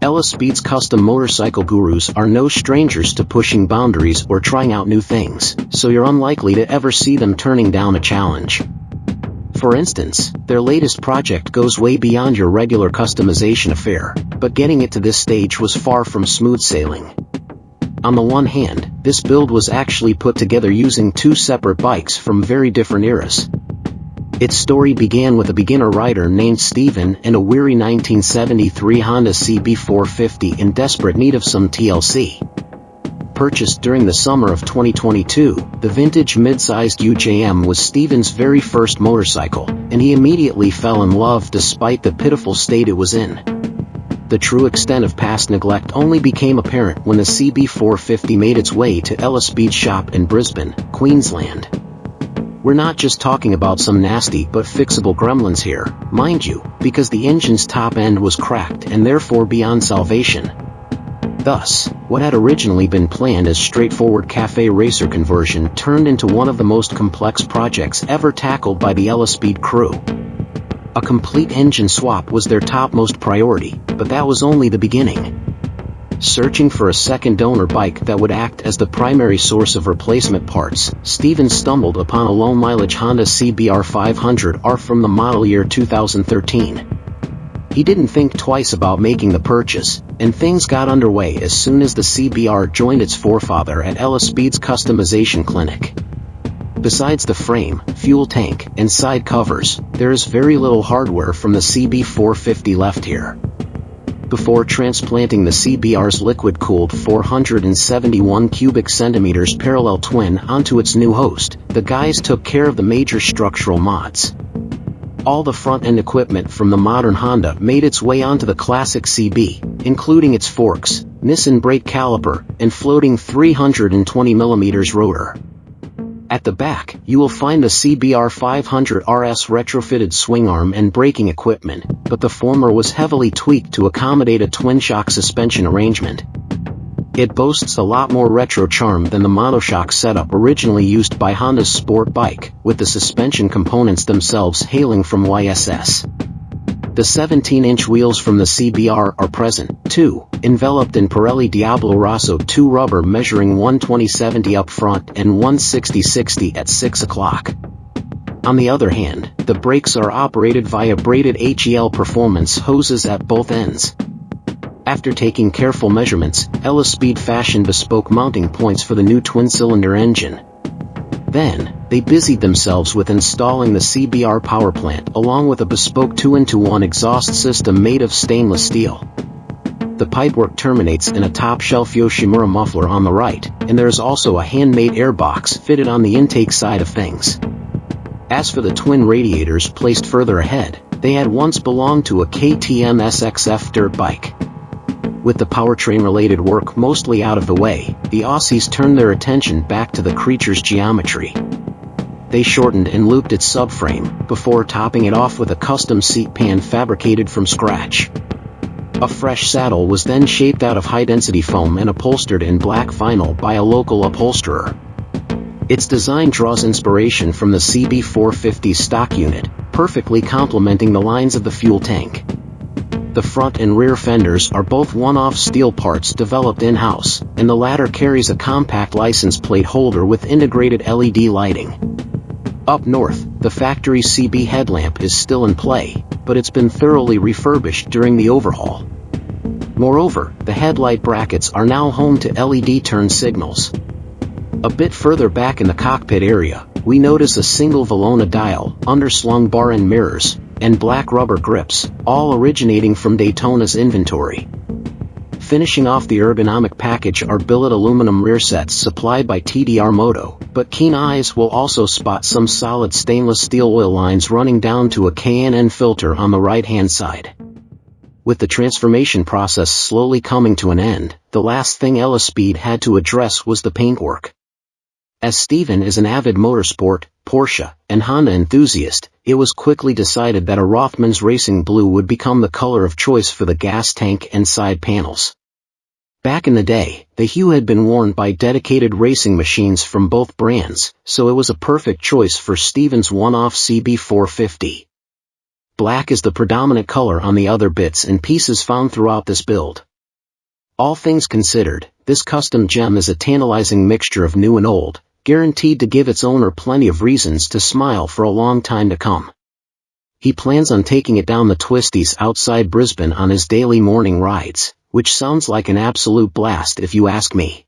Ellaspede's custom motorcycle gurus are no strangers to pushing boundaries or trying out new things, so you're unlikely to ever see them turning down a challenge. For instance, their latest project goes way beyond your regular customization affair, but getting it to this stage was far from smooth sailing. On the one hand, this build was actually put together using two separate bikes from very different eras. Its story began with a beginner rider named Steven and a weary 1973 Honda CB450 in desperate need of some TLC. Purchased during the summer of 2022, the vintage mid-sized UJM was Steven's very first motorcycle, and he immediately fell in love despite the pitiful state it was in. The true extent of past neglect only became apparent when the CB450 made its way to Ellaspede's shop in Brisbane, Queensland. We're not just talking about some nasty but fixable gremlins here, mind you, because the engine's top end was cracked and therefore beyond salvation. Thus, what had originally been planned as straightforward cafe racer conversion turned into one of the most complex projects ever tackled by the Ellaspede crew. A complete engine swap was their topmost priority, but that was only the beginning. Searching for a second donor bike that would act as the primary source of replacement parts, Steven stumbled upon a low-mileage Honda CBR500R from the model year 2013. He didn't think twice about making the purchase, and things got underway as soon as the CBR joined its forefather at Ellaspede's customization clinic. Besides the frame, fuel tank, and side covers, there is very little hardware from the CB450 left here. Before transplanting the CBR's liquid-cooled 471 cubic centimeters parallel twin onto its new host, the guys took care of the major structural mods. All the front-end equipment from the modern Honda made its way onto the classic CB, including its forks, Nissan brake caliper, and floating 320mm rotor. At the back, you will find the CBR500R's retrofitted swing arm and braking equipment, but the former was heavily tweaked to accommodate a twin-shock suspension arrangement. It boasts a lot more retro charm than the monoshock setup originally used by Honda's sport bike, with the suspension components themselves hailing from YSS. The 17-inch wheels from the CBR are present, too, enveloped in Pirelli Diablo Rosso 2 rubber measuring 120/70 up front and 160/60 at 6 o'clock. On the other hand, the brakes are operated via braided HEL performance hoses at both ends. After taking careful measurements, Ellaspede fashioned bespoke mounting points for the new twin-cylinder engine. Then, they busied themselves with installing the CBR power plant along with a bespoke 2-in-1 exhaust system made of stainless steel. The pipework terminates in a top-shelf Yoshimura muffler on the right, and there is also a handmade airbox fitted on the intake side of things. As for the twin radiators placed further ahead, they had once belonged to a KTM SXF dirt bike. With the powertrain-related work mostly out of the way, the Aussies turned their attention back to the creature's geometry. They shortened and looped its subframe, before topping it off with a custom seat pan fabricated from scratch. A fresh saddle was then shaped out of high-density foam and upholstered in black vinyl by a local upholsterer. Its design draws inspiration from the CB450 stock unit, perfectly complementing the lines of the fuel tank. The front and rear fenders are both one-off steel parts developed in-house, and the latter carries a compact license plate holder with integrated LED lighting. Up north, the factory CB headlamp is still in play, but it's been thoroughly refurbished during the overhaul. Moreover, the headlight brackets are now home to LED turn signals. A bit further back in the cockpit area, we notice a single Valona dial, underslung bar and mirrors, and black rubber grips, all originating from Daytona's inventory. Finishing off the ergonomic package are billet aluminum rear sets supplied by TDR MOTO, but keen eyes will also spot some solid stainless steel oil lines running down to a K&N filter on the right-hand side. With the transformation process slowly coming to an end, the last thing Ellaspede had to address was the paintwork. As Steven is an avid motorsport, Porsche, and Honda enthusiast, it was quickly decided that a Rothmans Racing Blue would become the color of choice for the gas tank and side panels. Back in the day, the hue had been worn by dedicated racing machines from both brands, so it was a perfect choice for Steven's one-off CB450. Black is the predominant color on the other bits and pieces found throughout this build. All things considered, this custom gem is a tantalizing mixture of new and old, guaranteed to give its owner plenty of reasons to smile for a long time to come. He plans on taking it down the twisties outside Brisbane on his daily morning rides, which sounds like an absolute blast if you ask me.